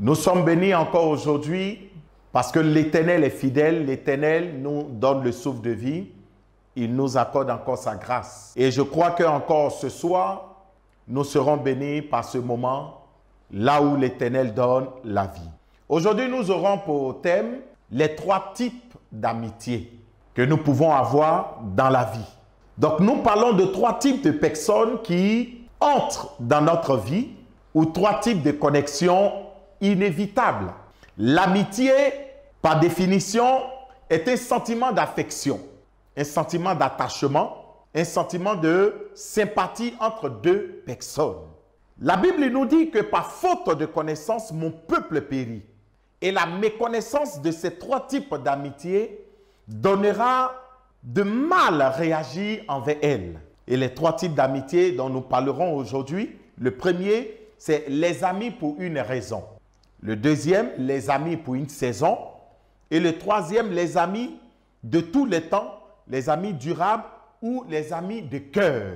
Nous sommes bénis encore aujourd'hui parce que l'Éternel est fidèle, l'Éternel nous donne le souffle de vie, il nous accorde encore sa grâce. Et je crois qu'encore ce soir, nous serons bénis par ce moment, là où l'Éternel donne la vie. Aujourd'hui, nous aurons pour thème les 3 types d'amitié que nous pouvons avoir dans la vie. Donc, nous parlons de 3 types de personnes qui entrent dans notre vie ou 3 types de connexions inévitables. L'amitié, par définition, est un sentiment d'affection, un sentiment d'attachement, un sentiment de sympathie entre 2 personnes. La Bible nous dit que par faute de connaissance, mon peuple périt. Et la méconnaissance de ces 3 types d'amitié donnera de mal réagir envers elle. Et les 3 types d'amitié dont nous parlerons aujourd'hui, le premier, c'est les amis pour une raison. Le deuxième, les amis pour une saison. Et le troisième, les amis de tous les temps, les amis durables ou les amis de cœur.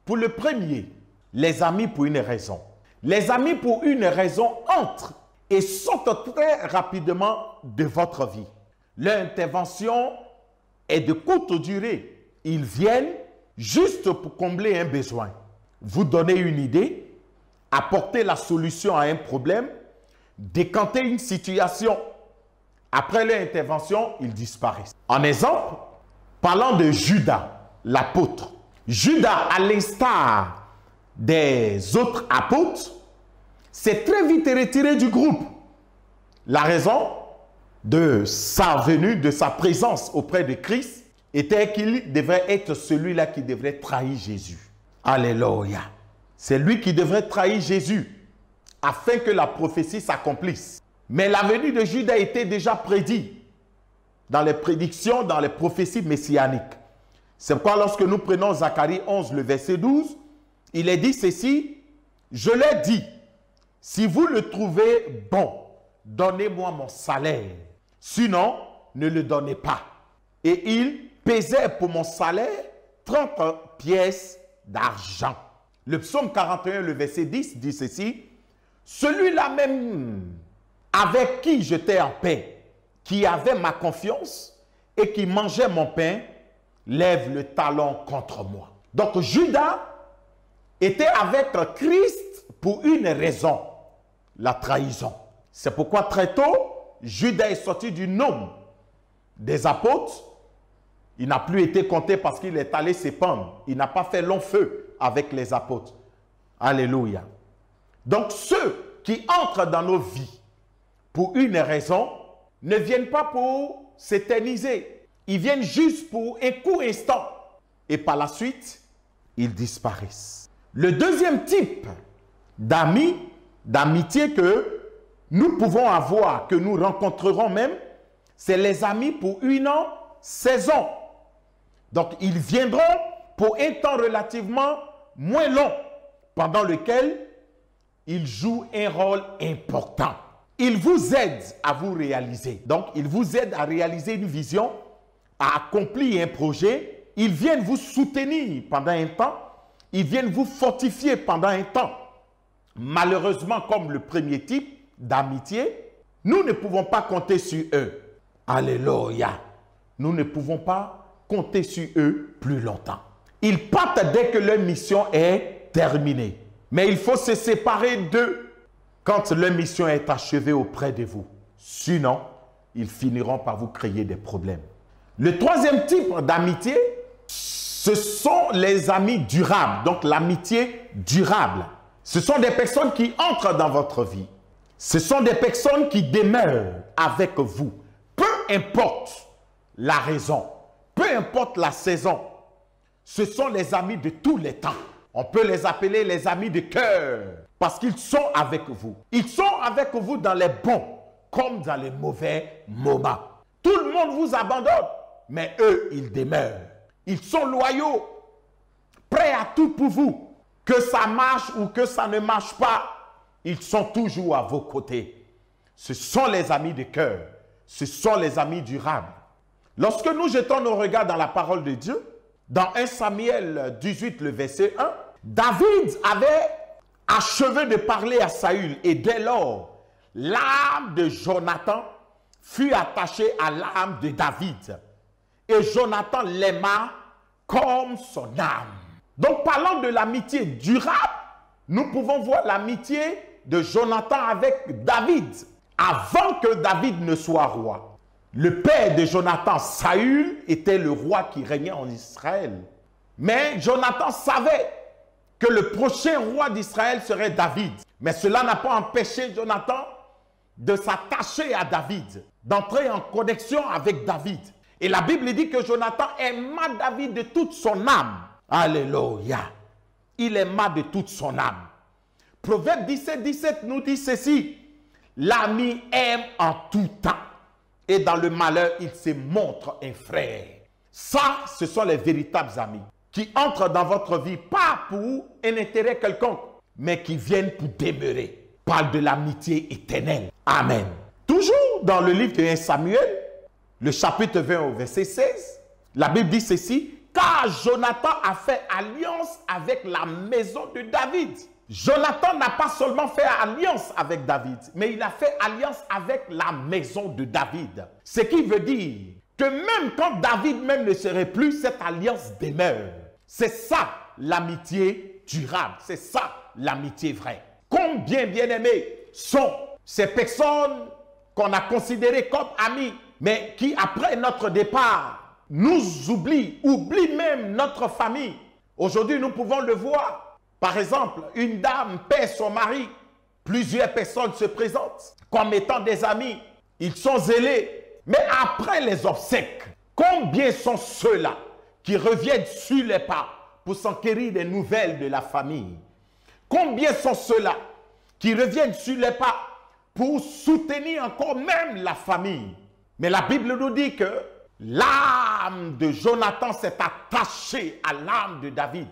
Pour le premier, les amis pour une raison. Les amis pour une raison entrent et sortent très rapidement de votre vie. Leur intervention est de courte durée. Ils viennent juste pour combler un besoin, vous donner une idée, apporter la solution à un problème, décanter une situation. Après leur intervention, ils disparaissent. En exemple, parlant de Judas, l'apôtre. Judas, à l'instar des autres apôtres, s'est très vite retiré du groupe. La raison de sa venue, de sa présence auprès de Christ, était qu'il devrait être celui-là qui devrait trahir Jésus. Alléluia. C'est lui qui devrait trahir Jésus afin que la prophétie s'accomplisse. Mais la venue de Judas était déjà prédite dans les prédictions, dans les prophéties messianiques. C'est pourquoi lorsque nous prenons Zacharie 11, le verset 12, il est dit ceci, « Je l'ai dit, si vous le trouvez bon, donnez-moi mon salaire. Sinon, ne le donnez pas. » Et il pesait pour mon salaire 30 pièces d'argent. Le psaume 41, le verset 10 dit ceci, « Celui-là même avec qui j'étais en paix, qui avait ma confiance et qui mangeait mon pain, lève le talon contre moi. » Donc Judas était avec Christ pour une raison, la trahison. C'est pourquoi très tôt, Judas est sorti du nombre des apôtres. Il n'a plus été compté parce qu'il est allé s'épandre. Il n'a pas fait long feu avec les apôtres. Alléluia. Donc ceux qui entrent dans nos vies pour une raison ne viennent pas pour s'éterniser. Ils viennent juste pour un court instant. Et par la suite, ils disparaissent. Le deuxième type d'amis, d'amitié que nous pouvons avoir, que nous rencontrerons même, c'est les amis pour une saison. Donc, ils viendront pour un temps relativement moins long, pendant lequel ils jouent un rôle important. Ils vous aident à vous réaliser. Donc, ils vous aident à réaliser une vision, à accomplir un projet. Ils viennent vous soutenir pendant un temps. Ils viennent vous fortifier pendant un temps. Malheureusement, comme le premier type d'amitié, nous ne pouvons pas compter sur eux. Alléluia. Nous ne pouvons pas compter sur eux plus longtemps. Ils partent dès que leur mission est terminée. Mais il faut se séparer d'eux quand leur mission est achevée auprès de vous. Sinon, ils finiront par vous créer des problèmes. Le troisième type d'amitié, ce sont les amis durables. Donc l'amitié durable. Ce sont des personnes qui entrent dans votre vie. Ce sont des personnes qui demeurent avec vous. Peu importe la raison, peu importe la saison. Ce sont les amis de tous les temps. On peut les appeler les amis de cœur parce qu'ils sont avec vous. Ils sont avec vous dans les bons comme dans les mauvais moments. Tout le monde vous abandonne, mais eux, ils demeurent. Ils sont loyaux, prêts à tout pour vous. Que ça marche ou que ça ne marche pas, ils sont toujours à vos côtés. Ce sont les amis de cœur. Ce sont les amis durables. Lorsque nous jetons nos regards dans la parole de Dieu, dans 1 Samuel 18, le verset 1, David avait achevé de parler à Saül et dès lors, l'âme de Jonathan fut attachée à l'âme de David. Et Jonathan l'aima comme son âme. Donc, parlant de l'amitié durable, nous pouvons voir l'amitié de Jonathan avec David, avant que David ne soit roi. Le père de Jonathan, Saül, était le roi qui régnait en Israël. Mais Jonathan savait que le prochain roi d'Israël serait David. Mais cela n'a pas empêché Jonathan de s'attacher à David, d'entrer en connexion avec David. Et la Bible dit que Jonathan aima David de toute son âme. Alléluia. Il aima de toute son âme. Proverbe 17, 17 nous dit ceci. L'ami aime en tout temps. Et dans le malheur, il se montre un frère. Ça, ce sont les véritables amis qui entrent dans votre vie, pas pour un intérêt quelconque, mais qui viennent pour demeurer. Parle de l'amitié éternelle. Amen. Toujours dans le livre de 1 Samuel, le chapitre 20 au verset 16, la Bible dit ceci, car Jonathan a fait alliance avec la maison de David. Jonathan n'a pas seulement fait alliance avec David, mais il a fait alliance avec la maison de David. Ce qui veut dire que même quand David même ne serait plus, cette alliance demeure. C'est ça l'amitié durable, c'est ça l'amitié vraie. Combien, bien-aimés, sont ces personnes qu'on a considérées comme amis, mais qui, après notre départ, nous oublient même notre famille. Aujourd'hui, nous pouvons le voir. Par exemple, une dame perd son mari. Plusieurs personnes se présentent comme étant des amis. Ils sont zélés. Mais après les obsèques, combien sont ceux-là qui reviennent sur les pas pour s'enquérir des nouvelles de la famille? Combien sont ceux-là qui reviennent sur les pas pour soutenir encore même la famille? Mais la Bible nous dit que l'âme de Jonathan s'est attachée à l'âme de David.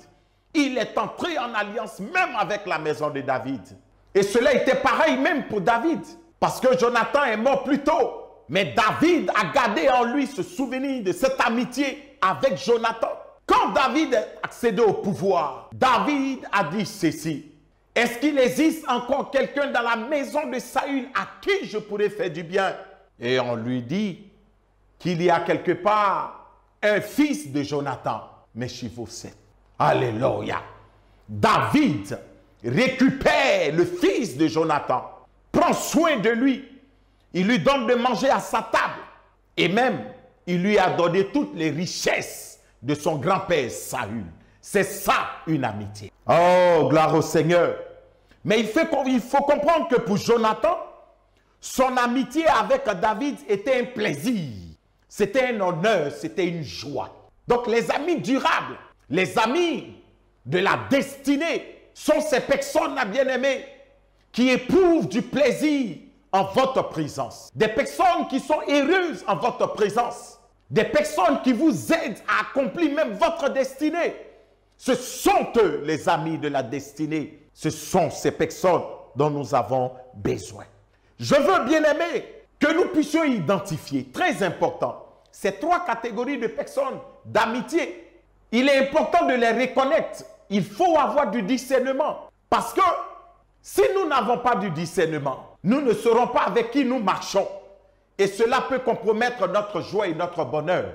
Il est entré en alliance même avec la maison de David. Et cela était pareil même pour David. Parce que Jonathan est mort plus tôt. Mais David a gardé en lui ce souvenir de cette amitié avec Jonathan. Quand David est accédé au pouvoir, David a dit ceci. Est-ce qu'il existe encore quelqu'un dans la maison de Saül à qui je pourrais faire du bien? Et on lui dit qu'il y a quelque part un fils de Jonathan, Mephibosheth. Alléluia. David récupère le fils de Jonathan, prend soin de lui, il lui donne de manger à sa table et même il lui a donné toutes les richesses de son grand-père Saül. C'est ça une amitié. Oh, gloire au Seigneur. Mais il faut comprendre que pour Jonathan, son amitié avec David était un plaisir, c'était un honneur, c'était une joie. Donc les amis durables, les amis de la destinée sont ces personnes, bien-aimées, qui éprouvent du plaisir en votre présence. Des personnes qui sont heureuses en votre présence. Des personnes qui vous aident à accomplir même votre destinée. Ce sont eux, les amis de la destinée. Ce sont ces personnes dont nous avons besoin. Je veux, bien-aimés, que nous puissions identifier, très important, ces trois catégories de personnes d'amitié. Il est important de les reconnaître. Il faut avoir du discernement. Parce que si nous n'avons pas du discernement, nous ne saurons pas avec qui nous marchons. Et cela peut compromettre notre joie et notre bonheur.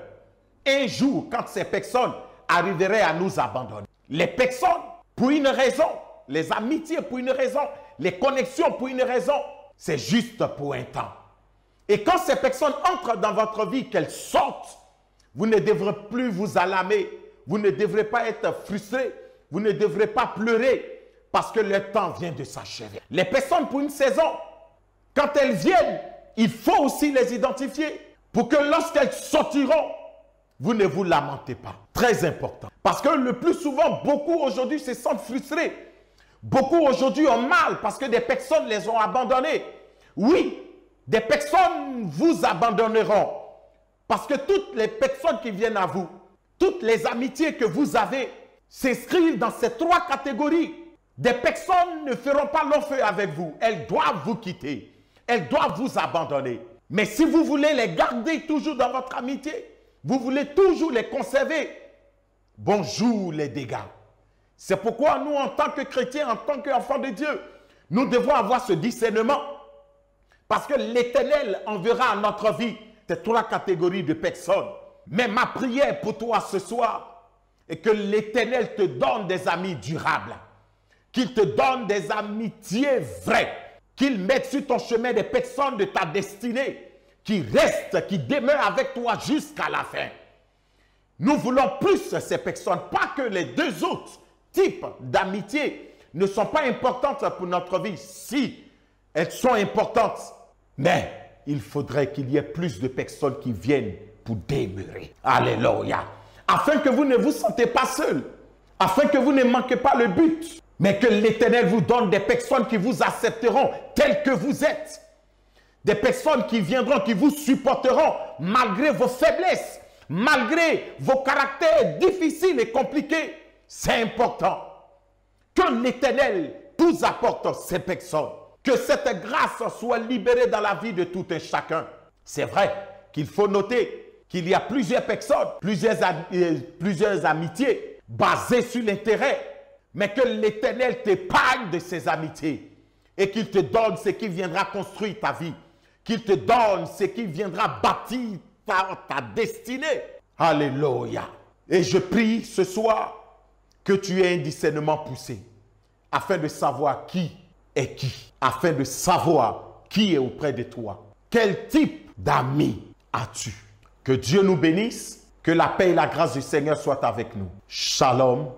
Un jour, quand ces personnes arriveraient à nous abandonner, les personnes, pour une raison, les amitiés pour une raison, les connexions pour une raison, c'est juste pour un temps. Et quand ces personnes entrent dans votre vie, qu'elles sortent, vous ne devrez plus vous alarmer. Vous ne devrez pas être frustré, vous ne devrez pas pleurer parce que le temps vient de s'achever. Les personnes pour une saison, quand elles viennent, il faut aussi les identifier pour que lorsqu'elles sortiront, vous ne vous lamentez pas. Très important. Parce que le plus souvent, beaucoup aujourd'hui se sentent frustrés. Beaucoup aujourd'hui ont mal parce que des personnes les ont abandonnés. Oui, des personnes vous abandonneront parce que toutes les personnes qui viennent à vous, toutes les amitiés que vous avez s'inscrivent dans ces trois catégories. Des personnes ne feront pas long feu avec vous. Elles doivent vous quitter. Elles doivent vous abandonner. Mais si vous voulez les garder toujours dans votre amitié, vous voulez toujours les conserver, bonjour les dégâts. C'est pourquoi nous, en tant que chrétiens, en tant qu'enfants de Dieu, nous devons avoir ce discernement Parce que l'Éternel enverra à notre vie ces trois catégories de personnes. Mais ma prière pour toi ce soir est que l'Éternel te donne des amis durables. Qu'il te donne des amitiés vraies. Qu'il mette sur ton chemin des personnes de ta destinée qui restent, qui demeurent avec toi jusqu'à la fin. Nous voulons plus ces personnes, pas que les deux autres types d'amitié ne sont pas importantes pour notre vie. Si, elles sont importantes, mais il faudrait qu'il y ait plus de personnes qui viennent pour demeurer. Alléluia. Afin que vous ne vous sentez pas seul, afin que vous ne manquez pas le but, mais que l'Éternel vous donne des personnes qui vous accepteront tels que vous êtes. Des personnes qui viendront, qui vous supporteront malgré vos faiblesses, malgré vos caractères difficiles et compliqués. C'est important que l'Éternel vous apporte ces personnes. Que cette grâce soit libérée dans la vie de tout un chacun. C'est vrai qu'il faut noter qu'il y a plusieurs personnes, plusieurs amitiés basées sur l'intérêt, mais que l'Éternel t'épargne de ces amitiés et qu'il te donne ce qui viendra construire ta vie, qu'il te donne ce qui viendra bâtir ta destinée. Alléluia. Et je prie ce soir que tu aies un discernement poussé afin de savoir qui est qui, afin de savoir qui est auprès de toi. Quel type d'amis as-tu? Que Dieu nous bénisse, que la paix et la grâce du Seigneur soient avec nous. Shalom.